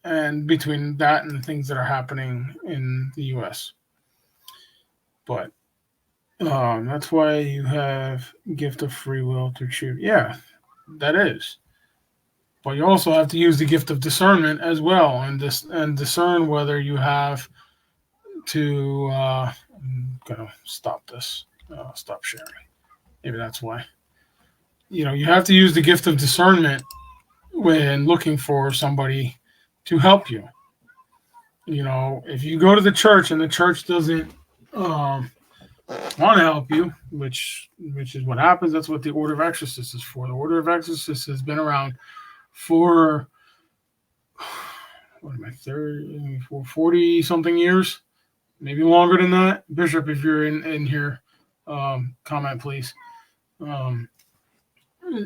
and between that and the things that are happening in the U.S. But that's why you have gift of free will to choose. Yeah, that is. But you also have to use the gift of discernment as well, and discern whether you have to. I'm gonna stop this. Stop sharing. Maybe that's why. You have to use the gift of discernment when looking for somebody to help you. If you go to the church and the church doesn't want to help you, which is what happens. That's what the Order of Exorcists is for. The Order of Exorcists has been around for what am I, 30, for 40 something years, maybe longer than that. Bishop, if you're in here, comment please. So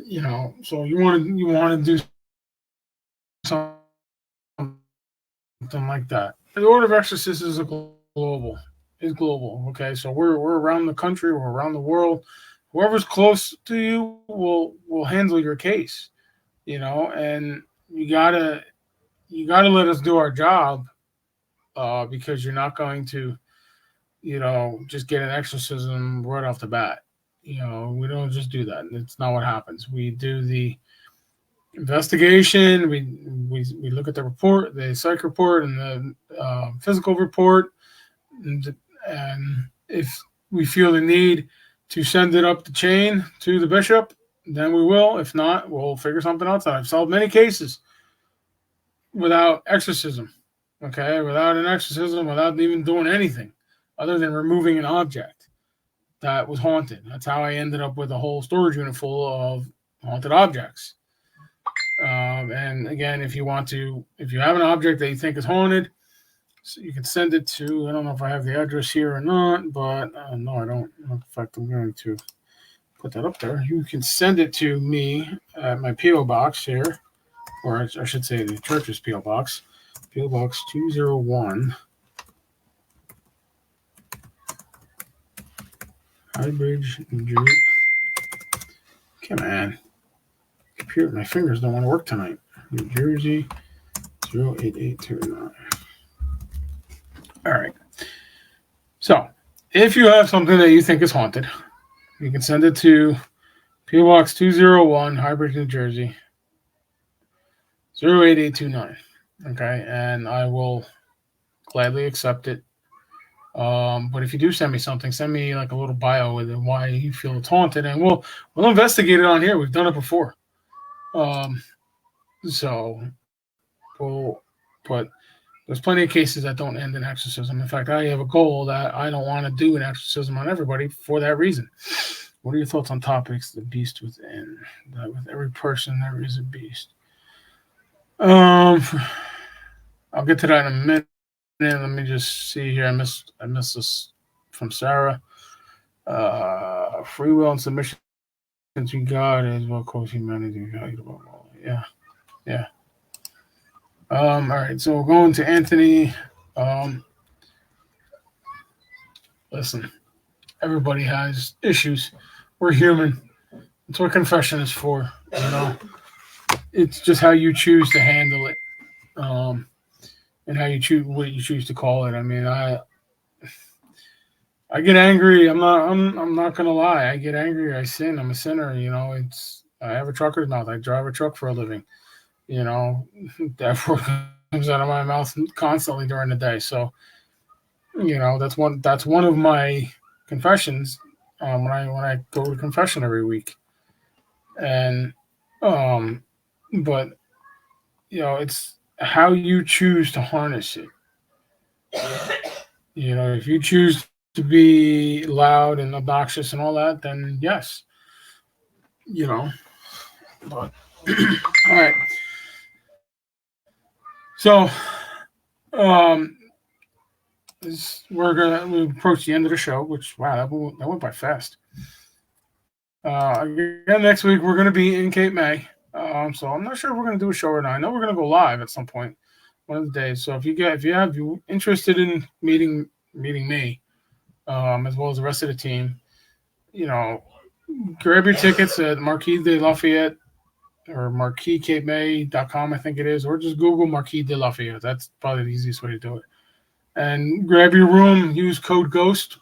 you want to do something like that. The Order of Exorcists is global. Okay, so we're around the country, we're around the world. Whoever's close to you will handle your case. And you gotta let us do our job, because you're not going to, just get an exorcism right off the bat. We don't just do that. It's not what happens. We do the investigation. We look at the report, the psych report, and the physical report, and if we feel the need to send it up the chain to the bishop, then we will. If not, we'll figure something else out. I've solved many cases without exorcism. Okay, without an exorcism, without even doing anything other than removing an object that was haunted. That's how I ended up with a whole storage unit full of haunted objects. And again, if you have an object that you think is haunted, so you can send it to, I don't know if I have the address here or not, but no, I don't. In fact, I'm going to put that up there. You can send it to me at my P.O. box here, or I should say the church's P.O. box, P.O. Box 201, Highbridge, New Jersey. Come on. Computer, my fingers don't want to work tonight. New Jersey, 08829. All right. So, if you have something that you think is haunted, you can send it to P.O. Box 201, Highbridge, New Jersey, 08829. Okay, and I will gladly accept it. But if you do send me something, send me like a little bio with why you feel it's haunted, and we'll investigate it on here. We've done it before. But there's plenty of cases that don't end in exorcism. In fact, I have a goal that I don't want to do an exorcism on everybody for that reason. What are your thoughts on topics? The beast within. That with every person there is a beast. I'll get to that in a minute. Let me just see here. I missed this from Sarah. Free will and submission to God is what calls humanity. Yeah. All right, so we're going to Anthony. Listen, everybody has issues. We're human. That's what confession is for. It's just how you choose to handle it. and how you choose what you choose to call it. I mean, I get angry. I'm not gonna lie. I get angry. I sin. I'm a sinner. You know, I have a trucker's mouth. I drive a truck for a living. You know, that word comes out of my mouth constantly during the day. So, you know, that's one of my confessions when I go to confession every week. And but you know, it's how you choose to harness it. You know, if you choose to be loud and obnoxious and all that, then yes, you know. But all right. So um we approach the end of the show, which wow, that went by fast. Again, next week we're gonna be in Cape May. So I'm not sure if we're gonna do a show or not. I know we're gonna go live at some point one of the days. So if you interested in meeting me, as well as the rest of the team, you know, grab your tickets at Marquis de Lafayette or marquiscapemay.com, I think it is, or just Google Marquis de Lafayette. That's probably the easiest way to do it. And grab your room, use code GHOST,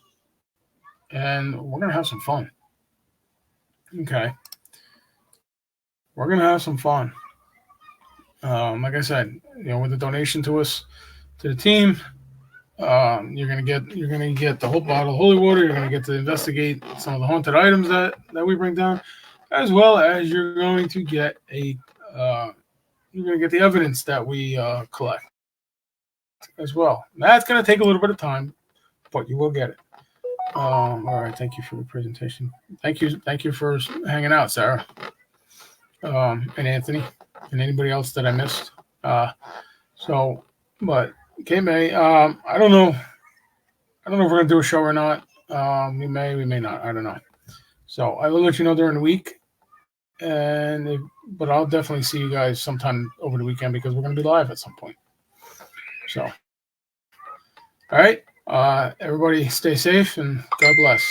and we're going to have some fun. Okay. We're going to have some fun. Like I said, you know, with a donation to the team, you're gonna get the whole bottle of holy water. You're gonna get to investigate some of the haunted items that we bring down, as well as you're going to get the evidence that we collect as well. That's gonna take a little bit of time, but you will get it. All right. Thank you for the presentation. Thank you for hanging out, Sarah, and Anthony, and anybody else that I missed. But okay, May. I don't know. I don't know if we're gonna do a show or not. We may not. I don't know. So I will let you know during the week, but I'll definitely see you guys sometime over the weekend because we're gonna be live at some point. So, all right. Everybody, stay safe and God bless.